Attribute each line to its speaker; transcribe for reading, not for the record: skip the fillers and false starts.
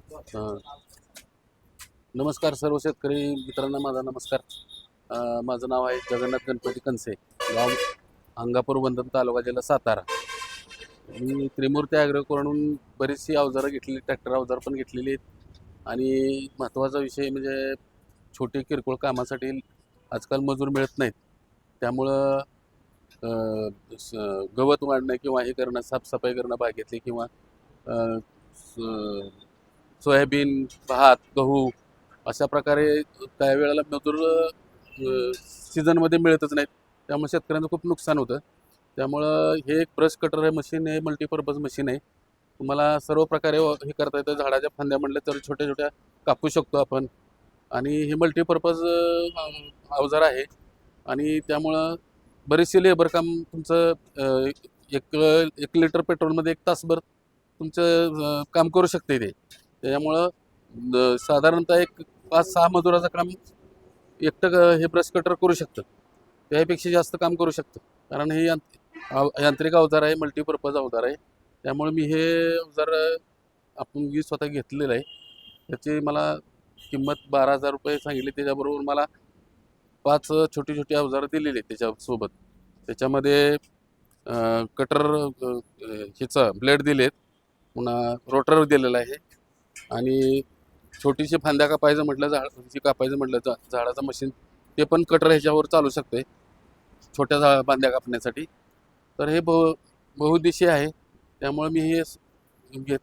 Speaker 1: अ, नमस्कार सर्व शेतकरी मित्रांना माझा नमस्कार. माझं नाव आहे जगन्नाथ गणपती कनसे, गाव अंगापूर बंधन, तालुका जिल्हा सातारा. मी त्रिमूर्ती ॲग्रोकडून बरीचशी अवजारं घेतलेली, ट्रॅक्टर अवजार पण घेतलेली आहेत. आणि महत्त्वाचा विषय म्हणजे छोटे किरकोळ कामासाठी आजकाल मजूर मिळत नाहीत. त्यामुळं अ, गवत वाढणं किंवा हे करणं, साफसफाई करणं बागेतली, किंवा अ, स- सोयाबीन, भात, गहू अशा प्रकारे काही वेळेला मजूर सीझनमध्ये मिळतच नाहीत. त्यामुळे शेतकऱ्यांचं खूप नुकसान होतं. त्यामुळं हे एक ब्रश कटर हे मशीन आहे, मल्टीपर्पज मशीन आहे. तुम्हाला सर्व प्रकारे हे करता येतं. झाडाच्या फांद्या म्हणलं तर छोट्या छोट्या कापू शकतो आपण. आणि हे मल्टीपर्पज अवजार आहे. आणि त्यामुळं बरेचसे लेबर काम तुमचं एक एक लिटर पेट्रोलमध्ये 1 तासभर तुमचं काम करू शकते ते. त्याच्यामुळं साधारणतः एक 5-6 मजुराचं काम एकटं हे ब्रश कटर करू शकतं. त्यापेक्षा जास्त काम करू शकतं. कारण हे यांत्रिक अवजार आहे, मल्टीपर्पज अवजार आहे. त्यामुळे मी हे अवजार मी स्वतः घेतलेलं आहे. त्याची मला किंमत ₹12,000 सांगितली. त्याच्याबरोबर मला 5 छोटी छोटी अवजारं दिलेली आहेत त्याच्यासोबत. त्याच्यामध्ये कटर, ह्याचा ब्लेड दिलेत, पुन्हा रोटर दिलेला आहे. आणि छोटीशी फांद्या कापायचं म्हटलं, झाडाची कापायचं म्हटलं, झाडाचं मशीन ते पण कटर ह्याच्यावर चालू शकते छोट्या फांद्या कापण्यासाठी. तर हे बहुउद्देशीय आहे. त्यामुळे मी हे घेत